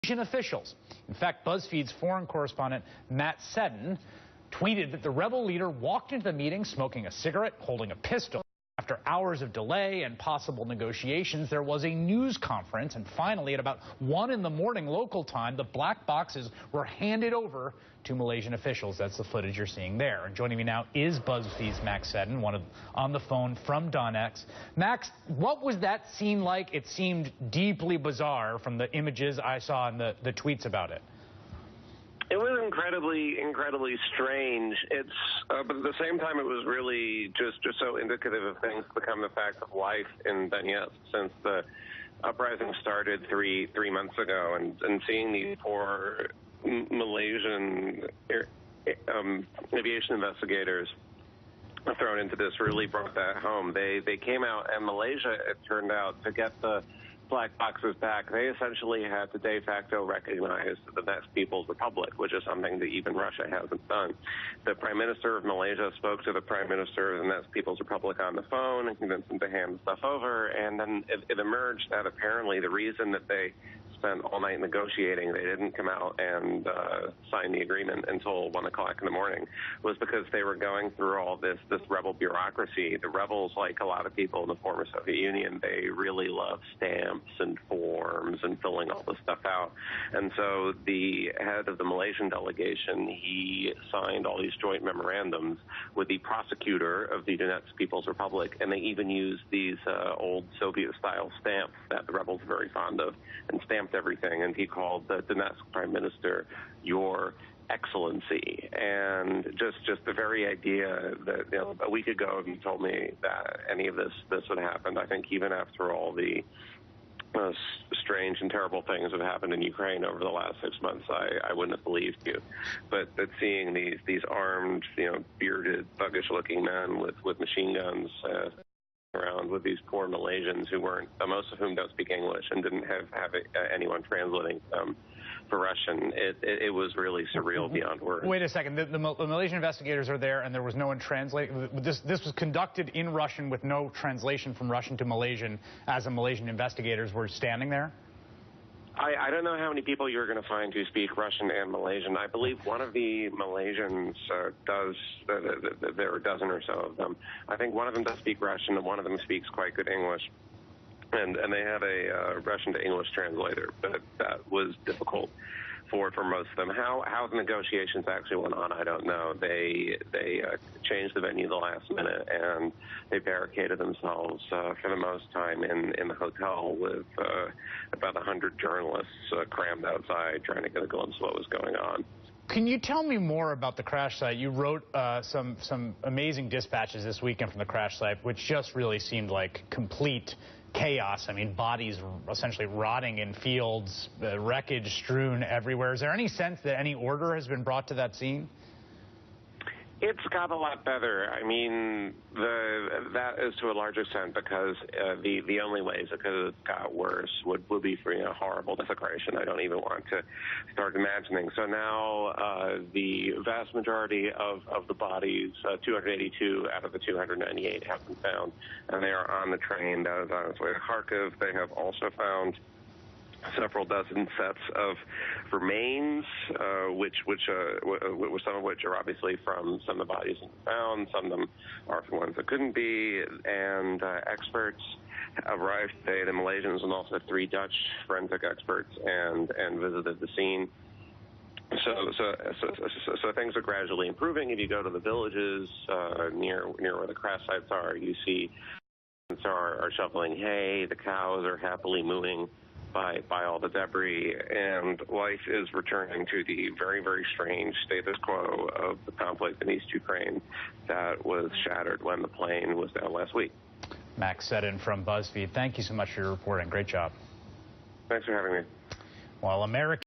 Officials. In fact, BuzzFeed's foreign correspondent Matt Seddon tweeted that the rebel leader walked into the meeting smoking a cigarette, holding a pistol. After hours of delay and possible negotiations, there was a news conference, and finally, at about 1 in the morning local time, the black boxes were handed over to Malaysian officials. That's the footage you're seeing there. And joining me now is BuzzFeed's Max Seddon, on the phone from Donex. Max, what was that scene like? It seemed deeply bizarre from the images I saw and the tweets about it. It was incredibly strange. But at the same time, it was really just so indicative of things to become the fact of life in Donex since the uprising started three months ago, and seeing these poor Malaysian aviation investigators thrown into this really brought that home. They came out, and Malaysia, it turned out, to get the black boxes back, they essentially had to de facto recognize the Donetsk People's Republic, which is something that even Russia hasn't done. The Prime Minister of Malaysia spoke to the Prime Minister of the Donetsk People's Republic on the phone and convinced them to hand the stuff over, and then it emerged that apparently the reason that they spent all night negotiating, they didn't come out and sign the agreement until 1 o'clock in the morning, was because they were going through all this rebel bureaucracy. The rebels, like a lot of people in the former Soviet Union, they really love stamps and forms and filling all this stuff out. And so the head of the Malaysian delegation, he signed all these joint memorandums with the prosecutor of the Donetsk People's Republic, and they even used these old Soviet-style stamps that the rebels are very fond of, and stamped everything, and he called the Donetsk Prime Minister Your Excellency. And just the very idea that, you know, a week ago, if you told me that any of this would happen, I think even after all the strange and terrible things have happened in Ukraine over the last 6 months, I wouldn't have believed you. But seeing these armed, bearded, thuggish-looking men with machine guns around with these poor Malaysians who weren't, most of whom don't speak English and didn't have anyone translating for Russian. It was really surreal beyond words. Wait a second. The Malaysian investigators are there, and there was no one translating. This was conducted in Russian with no translation from Russian to Malaysian as the Malaysian investigators were standing there? I don't know how many people you're going to find who speak Russian and Malaysian. I believe one of the Malaysians does. There are a dozen or so of them. I think one of them does speak Russian, and one of them speaks quite good English. And they had a Russian to English translator, but that was difficult for most of them. How the negotiations actually went on, I don't know. They changed the venue the last minute, and they barricaded themselves for the most time in the hotel with about 100 journalists crammed outside trying to get a glimpse of what was going on. Can you tell me more about the crash site? You wrote some amazing dispatches this weekend from the crash site, which just really seemed like complete chaos. I mean, bodies essentially rotting in fields, wreckage strewn everywhere. Is there any sense that any order has been brought to that scene? It's got a lot better. I mean, that is to a large extent because the only ways it could have got worse would be for horrible desecration. I don't even want to start imagining. So now the vast majority of the bodies, 282 out of the 298, have been found, and they are on the train that is on its way to Kharkiv. They have also found several dozen sets of remains, some of which are obviously from some of the bodies found, some of them are from ones that couldn't be, and experts arrived today, the Malaysians and also 3 Dutch forensic experts, and visited the scene. So things are gradually improving. If you go to the villages near where the crash sites are, you see are shoveling hay, the cows are happily mooing by all the debris, and life is returning to the very, very strange status quo of the conflict in East Ukraine that was shattered when the plane was down last week. Max Seddon from BuzzFeed, thank you so much for your reporting. Great job. Thanks for having me. Well, America